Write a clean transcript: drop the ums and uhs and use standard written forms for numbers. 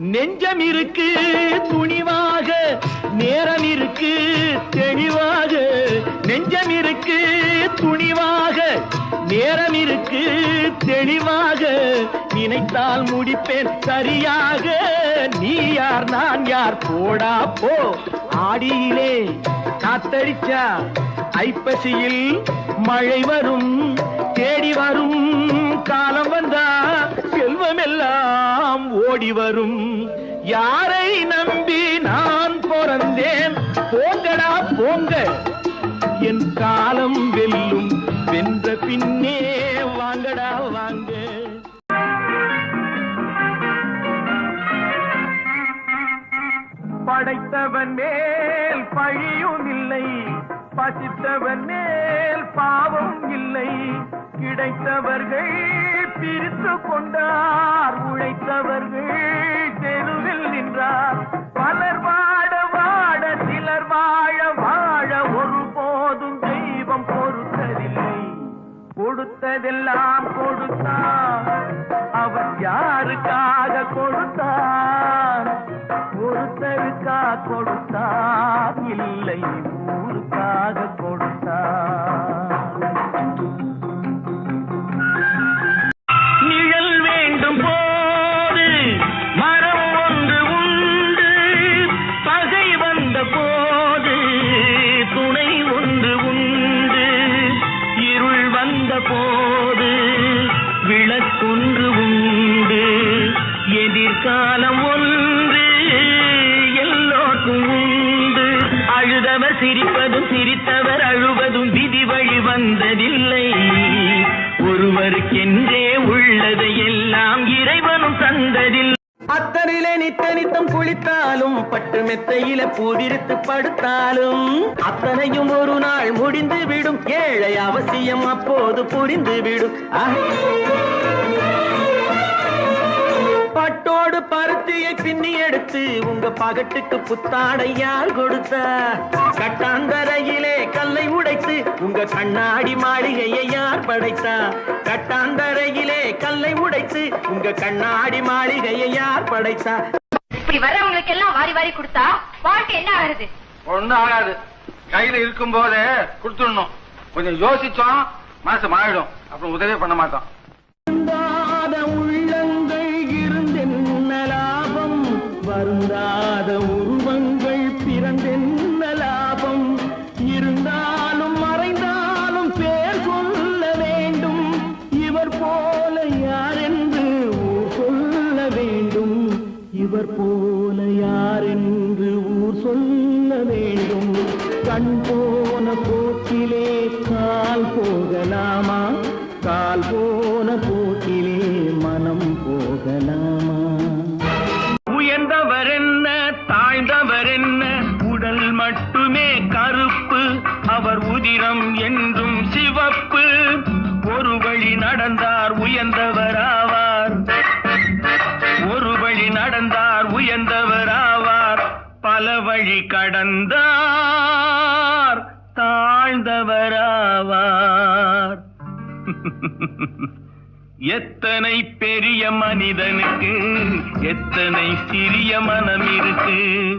நெஞ்சம் இருக்கு துணிவாக, நேரம் இருக்கு தெளிவாக. நெஞ்சம் இருக்கு துணிவாக, நேரம் இருக்கு தெளிவாக. நினைத்தால் முடிப்பேன் சரியாக. நீ யார் நான் யார் போடா போ. ஆடியிலே காத்தடிச்சா ஐப்பசியில் மழை வரும், தேடி வரும். காலம் வந்தா செல்வம் எல்லாம் ஓடி வரும். யாரை நம்பி நான் பிறந்தேன்? போங்கடா போங்க, என் காலம் வெல்லும். வென்ற பின்னே வாங்கடா வாங்க. படைத்தவன் மேல் பழியும் இல்லை, பசித்தவன் மேல் பாவம் இல்லை. கிடைத்தவர்கள் பிரித்து கொண்டார், உழைத்தவர்கள் தெருவில் நின்றார். பலர் வாட வாட சிலர் வாழ வாழ ஒருபோதும் தெய்வம் பொறுத்ததில்லை. கொடுத்ததெல்லாம் கொடுத்தார், அவர் யாருக்காக கொடுத்தார்? ஒருத்தருக்கா கொடுத்தார், இல்லை ஊருக்காக கொடுத்தார். நிழல் வேண்டும் போது மரம் ஒன்று உண்டு, பகை வந்த போது துணை ஒன்று உண்டு. இருள் வந்த போது விளக்கொன்று உண்டு. எதிர்காலம் ஒன்று எல்லோருக்கும் உண்டு. அழுதவர் சிரிப்பதும் சிரித்தவர் அழுவதும் விதி வழி வந்ததில்லை. ஒருவருக்கென்றே உள்ளதை எல்லாம் இறைவனும் தந்ததில்லை. அத்தனிலே நித்த நித்தம் குளித்தாலும், பட்டு மெத்தையில பூவிரித்து படுத்தாலும், அத்தனையும் ஒரு நாள் முடிந்து விடும். ஏழை அவசியம் அப்போது புரிந்து விடும். பட்டோடு பருத்தியை பின்னி எடுத்து உங்க பகட்டுக்கு புத்தாடை யார் கொடுத்தா? கட்டாந்தரையிலே கல்லை உடைத்து உங்க கண்ணாடி மாளிகையை யார் படைத்தா? கட்டாந்தரையிலே கல்லை உடைத்து உங்க கண்ணாடி மாளிகையை யார் படைத்தா? இப்படி வரவங்களுக்கு எல்லாம் வாரி வாரி கொடுத்தா வாழ்க்கை என்ன ஆகுது? ஒண்ணும் ஆகாது. கையில இருக்கும் போதே கொடுத்துடணும். கொஞ்சம் யோசிச்சோம் மனசு மாறிடும், அப்புறம் உதவி பண்ண மாட்டோம். வருந்தாத உருவங்கள் பிறந்தென்ன லாபம்? இருந்தாலும் மறைந்தாலும் பேர் சொல்ல வேண்டும். இவர் போல யார் என்று ஊர் சொல்ல வேண்டும். இவர் போல யார் என்று ஊர் சொல்ல வேண்டும். கண் போன போக்கிலே கால் போகலாமா? கால் போன போக்கிலே மனம் போகலாமா? உயர்ந்தவர் என்ன தாழ்ந்தவர் என்ன, உடல் மட்டுமே கருப்பு, அவர் உதிரம் என்றும் சிவப்பு. ஒரு வழி நடந்தார் உயர்ந்தவர் ஆவார், ஒரு வழி நடந்தார் உயர்ந்தவர் ஆவார். பல வழி கடந்தார் தாழ்ந்தவர் ஆவார். எத்தனை பெரிய மனிதனுக்கு எத்தனை சிறிய மனம் இருக்கு.